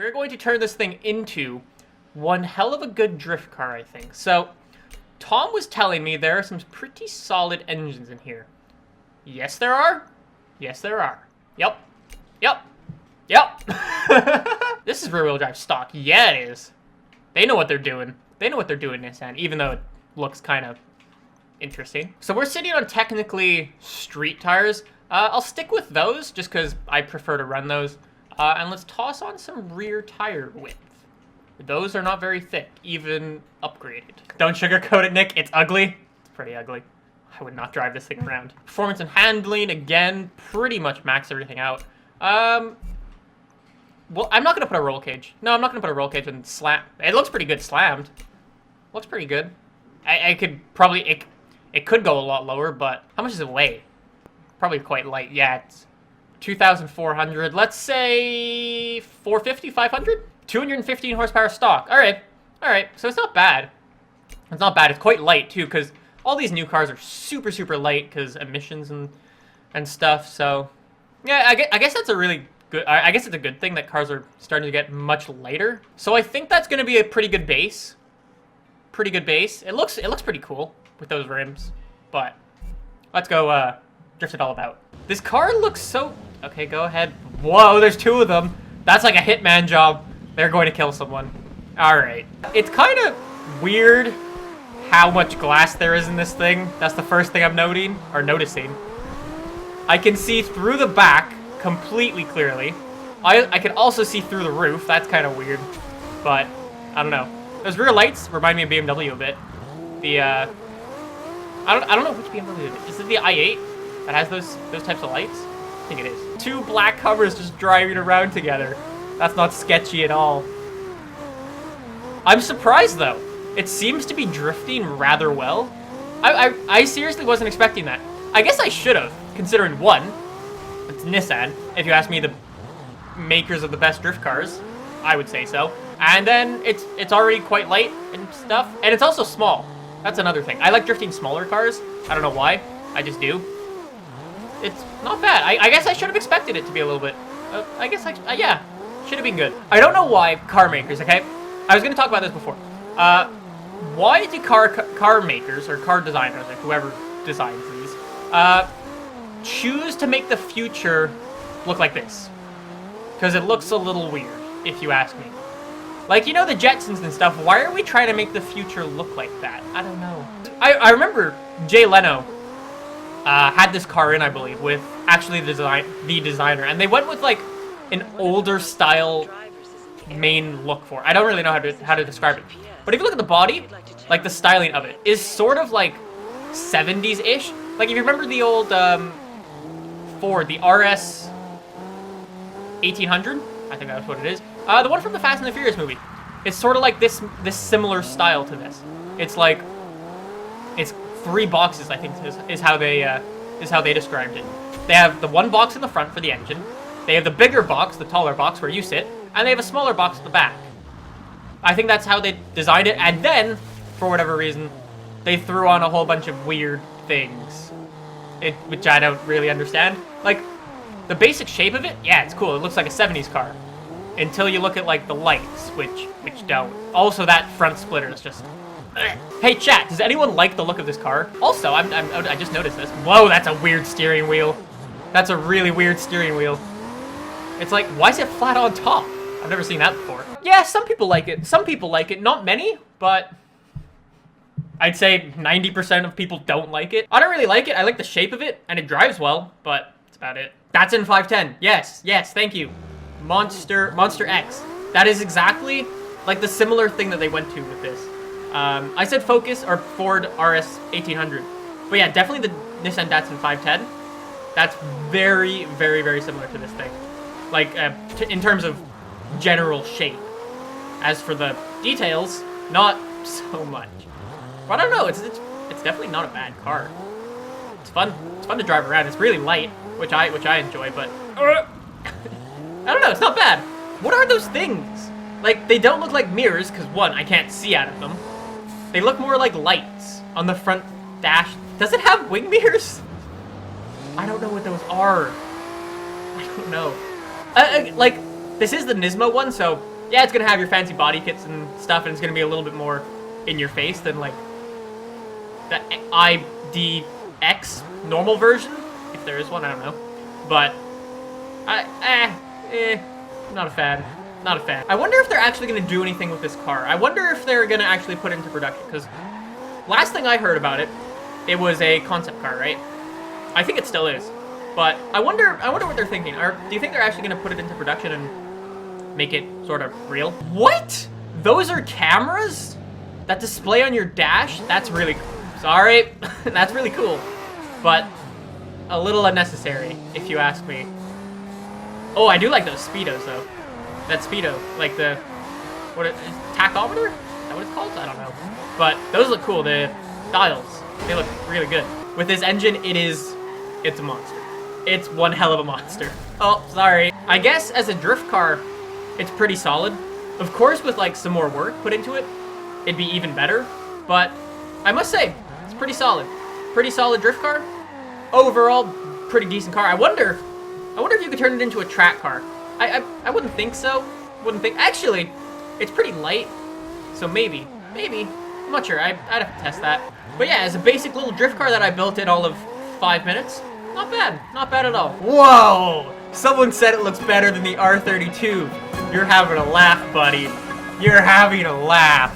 We're going to turn this thing into one hell of a good drift car, I think. So, Tom was telling me there are some pretty solid engines in here. Yes, there are. Yes, there are. Yep. Yep. Yep. This is rear-wheel drive stock. Yeah, it is. They know what they're doing. They know what they're doing, Nissan, even though it looks kind of interesting. So we're sitting on technically street tires. I'll stick with those just because I prefer to run those. And let's toss on some rear tire width. Those are not very thick, even upgraded. Don't sugarcoat it, Nick. It's ugly. It's pretty ugly. I would not drive this thing around. Performance and handling, again, pretty much max everything out. Well, I'm not going to put a roll cage. No, I'm not going to put a roll cage and slam. It looks pretty good slammed. Looks pretty good. I could probably... It could go a lot lower, but how much does it weigh? Probably quite light. Yeah, it's 2,400. Let's say 450, 500? 215 horsepower stock. All right. All right. So it's not bad. It's not bad. It's quite light, too, because all these new cars are super, super light because emissions and stuff. So, yeah, I guess that's a really... good. I guess it's a good thing that cars are starting to get much lighter. So I think that's going to be a pretty good base. Pretty good base. It looks pretty cool with those rims. But let's go drift it all about. This car looks so... Okay, go ahead. Whoa, there's two of them. That's like a hitman job. They're going to kill someone. All right. It's kind of weird how much glass there is in this thing. That's the first thing I'm noticing. I can see through the back completely clearly. I can also see through the roof. That's kind of weird, but I don't know. Those rear lights remind me of BMW a bit. The I don't know which BMW it is. Is it the i8 that has those types of lights? I think it is. Two black covers just driving around together. That's not sketchy at all. I'm surprised though. It seems to be drifting rather well. I seriously wasn't expecting that. I guess I should have, considering one, it's Nissan. If you ask me, the makers of the best drift cars, I would say so. And then it's already quite light and stuff, and it's also small. That's another thing. I like drifting smaller cars. I don't know why. I just do. It's not bad. I guess I should have expected it to be a little bit. I guess yeah, should have been good. I don't know why car makers. Okay, I was gonna talk about this before. Why do car makers or car designers, like whoever designs these, choose to make the future look like this? Because it looks a little weird, if you ask me. Like, you know, the Jetsons and stuff, why are we trying to make the future look like that? I don't know. I remember Jay Leno had this car in, I believe, with actually the designer, and they went with like an older style main look for it. I don't really know how to describe it. But if you look at the body, like the styling of it is sort of like 70s-ish. Like if you remember the old Ford, the RS 1800, I think that's what it is. The one from the Fast and the Furious movie. It's sort of like this similar style to this. It's like it's 3 boxes, I think is how they described it. They have the one box in the front for the engine. They have the bigger box, the taller box where you sit, and they have a smaller box at the back. I think that's how they designed it, and then for whatever reason, they threw on a whole bunch of weird things, which I don't really understand. Like the basic shape of it, yeah, it's cool. It looks like a 70s car. Until you look at like the lights, which don't. Also, that front splitter is just. Hey chat, does anyone like the look of this car? Also, I just noticed this. Whoa, that's a weird steering wheel. That's a really weird steering wheel. It's like, why is it flat on top? I've never seen that before. Yeah, some people like it. Some people like it. Not many, but I'd say 90% of people don't like it. I don't really like it. I like the shape of it, and it drives well, but that's about it. That's in 510. Yes, yes, thank you. Monster X. That is exactly like the similar thing that they went to with this. I said Focus or Ford RS 1800. But yeah, definitely the Nissan Datsun 510. That's very, very, very similar to this thing. Like, in terms of general shape. As for the details, not so much. But I don't know, it's definitely not a bad car. It's fun. It's fun to drive around. It's really light, which I enjoy, but I don't know, it's not bad. What are those things? Like, they don't look like mirrors, because one, I can't see out of them. They look more like lights on the front dash. Does it have wing mirrors? I don't know what those are. I don't know. Like, This is the Nismo one, so yeah, it's gonna have your fancy body kits and stuff, and it's gonna be a little bit more in your face than like the IDx normal version, if there is one. I don't know, but not a fan. Not a fan. I wonder if they're actually gonna do anything with this car. I wonder if they're gonna actually put it into production, because last thing I heard about it, it was a concept car, right? I think it still is, but I wonder what they're thinking. Or do you think they're actually gonna put it into production and make it sort of real? What? Those are cameras that display on your dash? That's really cool. Sorry, that's really cool, but a little unnecessary, if you ask me. Oh, I do like those speedos though. That speedo, like the tachometer? Is that what it's called? I don't know. But those look cool. The dials, they look really good. With this engine, it's a monster. It's one hell of a monster. Oh, sorry. I guess as a drift car, it's pretty solid. Of course, with like some more work put into it, it'd be even better. But I must say, it's pretty solid. Pretty solid drift car. Overall, pretty decent car. I wonder if you could turn it into a track car. I wouldn't think so. Actually, it's pretty light. So maybe. I'm not sure. I'd have to test that. But yeah, as a basic little drift car that I built in all of 5 minutes, not bad. Not bad at all. Whoa! Someone said it looks better than the R32. You're having a laugh, buddy. You're having a laugh.